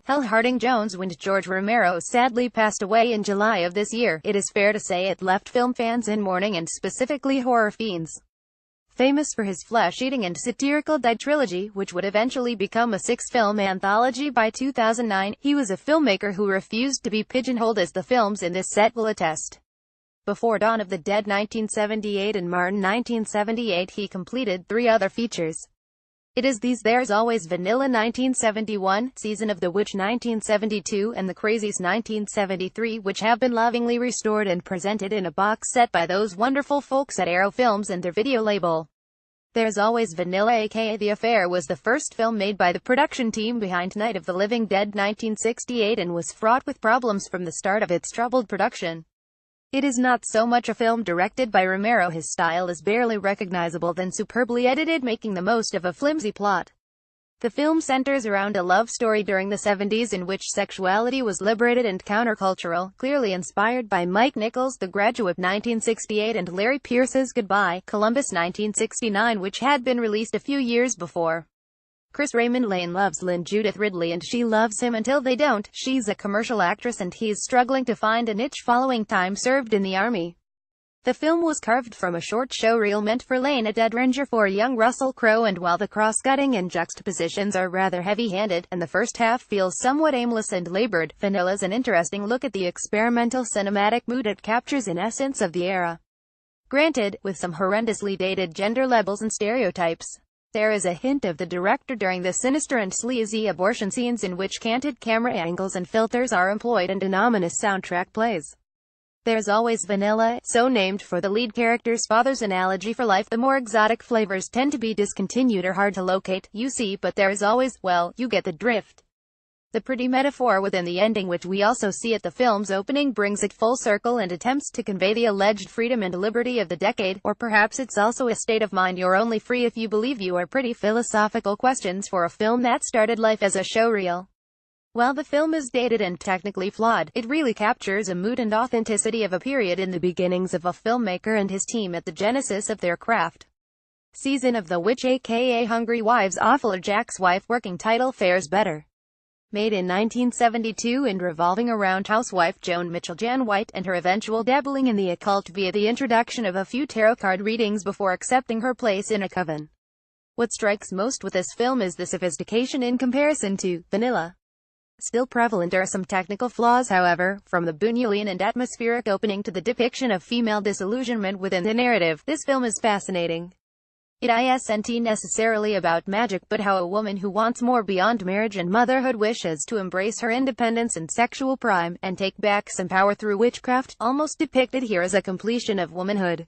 HardingJones when George Romero sadly passed away in July of this year. It is fair to say it left film fans in mourning, and specifically horror fiends. Famous for his flesh-eating and satirical trilogy, which would eventually become a six-film anthology by 2009, he was a filmmaker who refused to be pigeonholed, as the films in this set will attest. Before Dawn of the Dead 1978 and Martin 1978, he completed 3 other features. It is these: There's Always Vanilla 1971, Season of the Witch 1972, and The Crazies 1973, which have been lovingly restored and presented in a box set by those wonderful folks at Arrow Films and their video label. There's Always Vanilla, aka The Affair, was the first film made by the production team behind Night of the Living Dead 1968 and was fraught with problems from the start of its troubled production. It is not so much a film directed by Romero. His style is barely recognizable than superbly edited, making the most of a flimsy plot. The film centers around a love story during the 70s in which sexuality was liberated and countercultural, clearly inspired by Mike Nichols' The Graduate 1968 and Larry Pierce's Goodbye, Columbus 1969, which had been released a few years before. Chris Raymond Lane loves Lynn Judith Ridley and she loves him until they don't. She's a commercial actress and he's struggling to find a niche following time served in the Army. The film was carved from a short show reel meant for Lane, a dead ranger for young Russell Crowe, and while the cross-cutting and juxtapositions are rather heavy-handed, and the first half feels somewhat aimless and labored, Vanilla's an interesting look at the experimental cinematic mood it captures in essence of the era. Granted, with some horrendously dated gender labels and stereotypes. There is a hint of the director during the sinister and sleazy abortion scenes in which canted camera angles and filters are employed and an ominous soundtrack plays. There's Always Vanilla, so named for the lead character's father's analogy for life. The more exotic flavors tend to be discontinued or hard to locate, you see, but there is always, well, you get the drift. The pretty metaphor within the ending, which we also see at the film's opening, brings it full circle and attempts to convey the alleged freedom and liberty of the decade, or perhaps it's also a state of mind you're only free if you believe you are. Pretty philosophical questions for a film that started life as a showreel. While the film is dated and technically flawed, it really captures a mood and authenticity of a period in the beginnings of a filmmaker and his team at the genesis of their craft. Season of the Witch, aka Hungry Wives, Awful, or Jack's Wife, working title, fares better. Made in 1972 and revolving around housewife Joan Mitchell Jan White and her eventual dabbling in the occult via the introduction of a few tarot card readings before accepting her place in a coven. What strikes most with this film is the sophistication in comparison to Vanilla. Still prevalent are some technical flaws, however, from the Bunyan and atmospheric opening to the depiction of female disillusionment within the narrative. This film is fascinating. It isn't necessarily about magic, but how a woman who wants more beyond marriage and motherhood wishes to embrace her independence and sexual prime, and take back some power through witchcraft, almost depicted here as a completion of womanhood.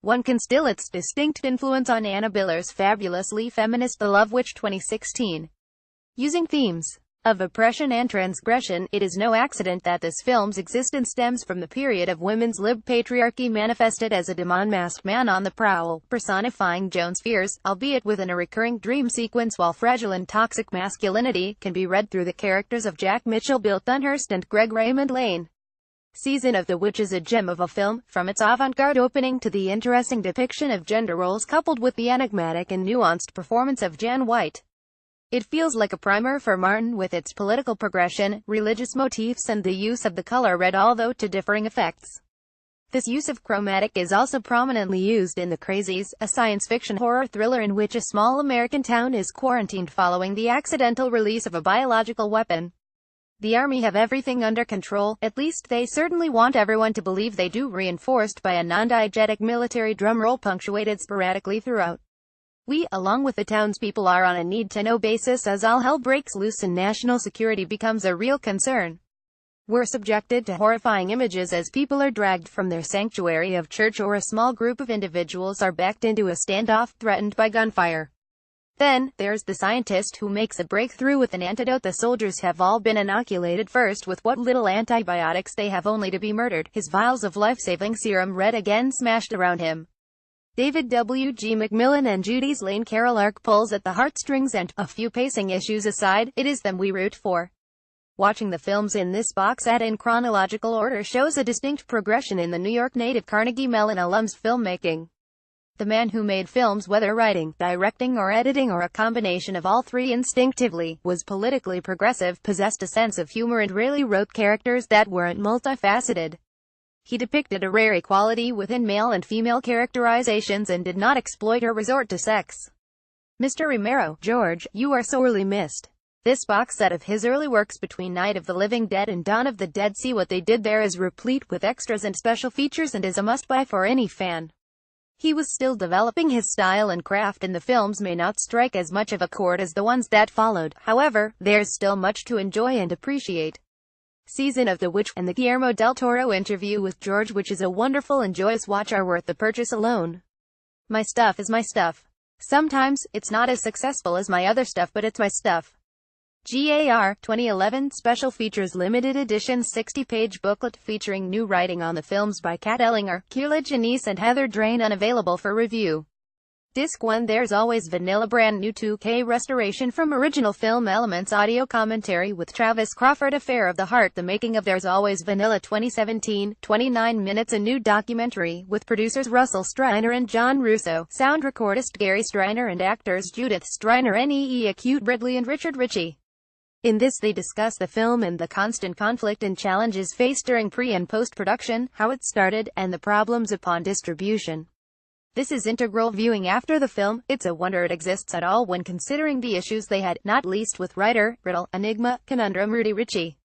One can still its distinct influence on Anna Biller's fabulously feminist The Love Witch 2016. Using themes of oppression and transgression, it is no accident that this film's existence stems from the period of women's lib patriarchy manifested as a demon-masked man on the prowl, personifying Joan's fears, albeit within a recurring dream sequence, while fragile and toxic masculinity can be read through the characters of Jack Mitchell, Bill Thunhurst, and Greg Raymond Lane. Season of the Witch is a gem of a film, from its avant-garde opening to the interesting depiction of gender roles coupled with the enigmatic and nuanced performance of Jan White. It feels like a primer for Martin, with its political progression, religious motifs, and the use of the color red, although to differing effects. This use of chromatic is also prominently used in The Crazies, a science fiction horror thriller in which a small American town is quarantined following the accidental release of a biological weapon. The Army have everything under control, at least they certainly want everyone to believe they do, reinforced by a non-diegetic military drumroll punctuated sporadically throughout. We, along with the townspeople, are on a need-to-know basis as all hell breaks loose and national security becomes a real concern. We're subjected to horrifying images as people are dragged from their sanctuary of church, or a small group of individuals are backed into a standoff, threatened by gunfire. Then, there's the scientist who makes a breakthrough with an antidote. The soldiers have all been inoculated first with what little antibiotics they have, only to be murdered, his vials of life-saving serum red again smashed around him. David W. G. McMillan and Judy's Lane Carol Ark pulls at the heartstrings, and, a few pacing issues aside, it is them we root for. Watching the films in this box set in chronological order shows a distinct progression in the New York native Carnegie Mellon alum's filmmaking. The man who made films, whether writing, directing or editing or a combination of all three instinctively, was politically progressive, possessed a sense of humor and rarely wrote characters that weren't multifaceted. He depicted a rare equality within male and female characterizations and did not exploit or resort to sex. Mr. Romero, George, you are sorely missed. This box set of his early works between Night of the Living Dead and Dawn of the Dead, See What They Did There, is replete with extras and special features and is a must-buy for any fan. He was still developing his style and craft, and the films may not strike as much of a chord as the ones that followed. However, there's still much to enjoy and appreciate. Season of the Witch and the Guillermo del Toro interview with George, which is a wonderful and joyous watch, are worth the purchase alone. My stuff is my stuff. Sometimes, it's not as successful as my other stuff, but it's my stuff. GAR, 2011, Special Features Limited Edition 60-page booklet featuring new writing on the films by Kat Ellinger, Keila Janice and Heather Drain, unavailable for review. Disc 1, There's Always Vanilla, brand new 2K restoration from original film elements, audio commentary with Travis Crawford, Affair of the Heart, The Making of There's Always Vanilla 2017, 29 minutes, a new documentary, with producers Russell Streiner and John Russo, sound recordist Gary Streiner and actors Judith Streiner, Nee Acute Ridley and Richard Ritchie. In this they discuss the film and the constant conflict and challenges faced during pre- and post-production, how it started, and the problems upon distribution. This is integral viewing after the film. It's a wonder it exists at all when considering the issues they had, not least with writer, riddle, enigma, conundrum Rudy Ritchie.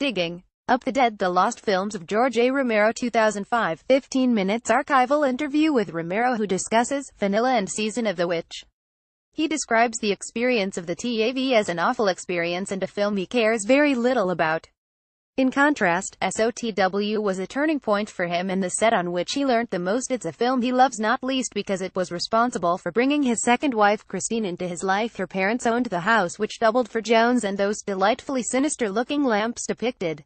Digging Up the Dead, The Lost Films of George A. Romero, 2005, 15 minutes archival interview with Romero, who discusses Vanilla and Season of the Witch. He describes the experience of the TAV as an awful experience and a film he cares very little about. In contrast, SOTW was a turning point for him and the set on which he learnt the most. It's a film he loves, not least because it was responsible for bringing his second wife Christine into his life. Her parents owned the house, which doubled for Jones, and those delightfully sinister-looking lamps depicted.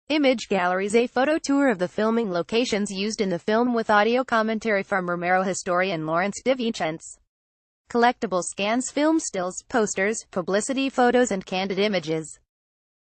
Image galleries, a photo tour of the filming locations used in the film with audio commentary from Romero historian Lawrence DeVincenzo. Collectible scans, film stills, posters, publicity photos and candid images.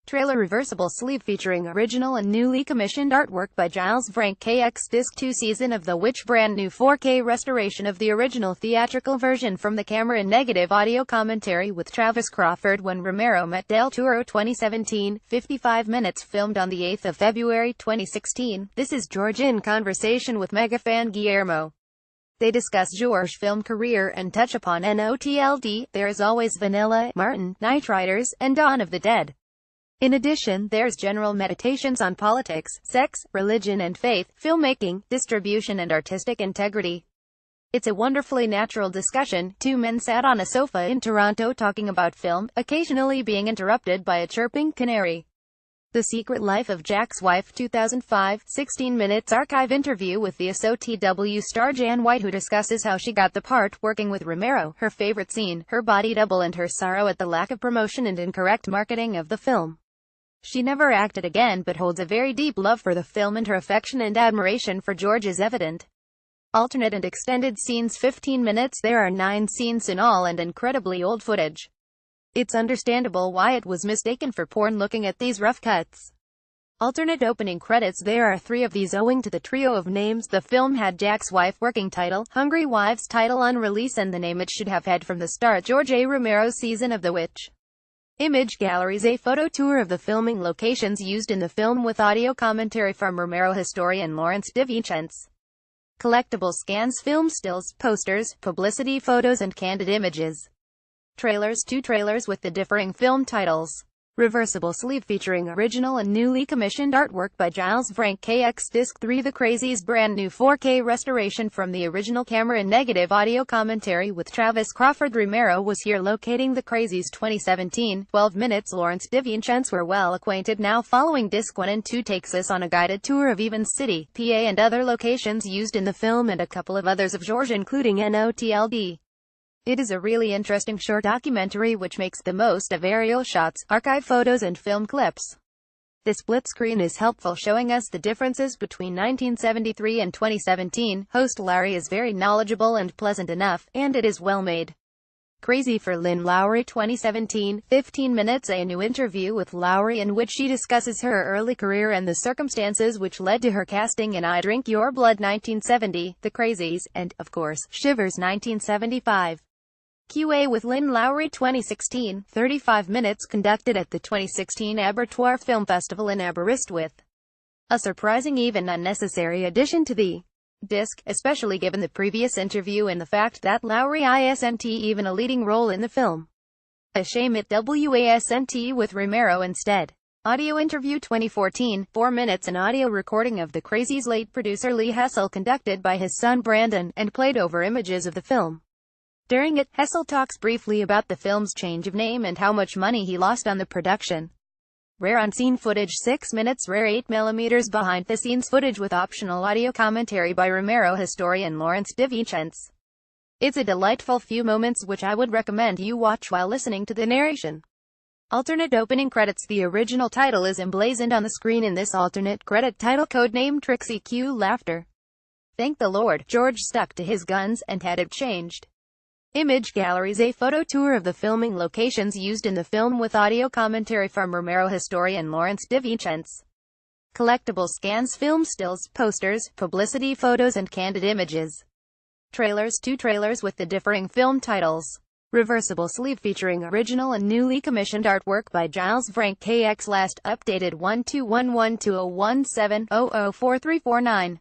Trailer reversible sleeve featuring original and newly commissioned artwork by Giles Frank. KX Disc 2, Season of the Witch, brand new 4K restoration of the original theatrical version from the camera and negative, audio commentary with Travis Crawford, When Romero Met Del Toro, 2017, 55 minutes, filmed on the 8th of February 2016. This is George in conversation with megafan Guillermo. They discuss George's film career and touch upon NOTLD, There's Always Vanilla, Martin, Night Riders, and Dawn of the Dead. In addition, there's general meditations on politics, sex, religion and faith, filmmaking, distribution and artistic integrity. It's a wonderfully natural discussion. Two men sat on a sofa in Toronto talking about film, occasionally being interrupted by a chirping canary. The Secret Life of Jack's Wife, 2005, 16 minutes archive interview with the SOTW star Jan White, who discusses how she got the part working with Romero, her favorite scene, her body double and her sorrow at the lack of promotion and incorrect marketing of the film. She never acted again but holds a very deep love for the film, and her affection and admiration for George is evident. Alternate and extended scenes, 15 minutes. There are 9 scenes in all and incredibly old footage. It's understandable why it was mistaken for porn looking at these rough cuts. Alternate opening credits. There are 3 of these owing to the trio of names the film had: Jack's Wife working title, Hungry Wives title on release, and the name it should have had from the start, George A. Romero's Season of the Witch. Image galleries, a photo tour of the filming locations used in the film with audio commentary from Romero historian Lawrence DeVincenzo. Collectible scans, film stills, posters, publicity photos and candid images. Trailers, 2 trailers with the differing film titles. Reversible sleeve featuring original and newly commissioned artwork by Giles Frank. KX Disc 3, The Crazies, brand new 4K restoration from the original camera and negative, audio commentary with Travis Crawford. Romero was here locating The Crazies, 2017, 12 minutes. Lawrence DeVincenzo, we're well acquainted now. Following Disc 1 and 2 takes us on a guided tour of Evans City, PA and other locations used in the film, and a couple of others of George including NOTLD. It is a really interesting short documentary which makes the most of aerial shots, archive photos and film clips. The split screen is helpful, showing us the differences between 1973 and 2017. Host Larry is very knowledgeable and pleasant enough, and it is well made. Crazy for Lynn Lowry 2017, 15 minutes. A new interview with Lowry in which she discusses her early career and the circumstances which led to her casting in I Drink Your Blood 1970, The Crazies, and, of course, Shivers 1975. QA with Lynn Lowry 2016, 35 minutes, conducted at the 2016 Abertoir Film Festival in Aberystwyth. A surprising, even unnecessary addition to the disc, especially given the previous interview and the fact that Lowry isn't even a leading role in the film. A shame it wasn't with Romero instead. Audio interview 2014, 4 minutes. An audio recording of The Crazies' late producer Lee Hessel conducted by his son Brandon, and played over images of the film. During it, Hessel talks briefly about the film's change of name and how much money he lost on the production. Rare unseen footage. 6 minutes. Rare 8mm behind-the-scenes footage with optional audio commentary by Romero historian Lawrence DeVincenz. It's a delightful few moments which I would recommend you watch while listening to the narration. Alternate opening credits. The original title is emblazoned on the screen in this alternate credit title, codenamed Trixie Q Laughter. Thank the Lord, George stuck to his guns, and had it changed. Image galleries. A photo tour of the filming locations used in the film with audio commentary from Romero historian Lawrence DeVincenz. Collectible scans, film stills, posters, publicity photos and candid images. Trailers. 2 trailers with the differing film titles. Reversible sleeve featuring original and newly commissioned artwork by Giles Frank KX. Last updated 12112017004349.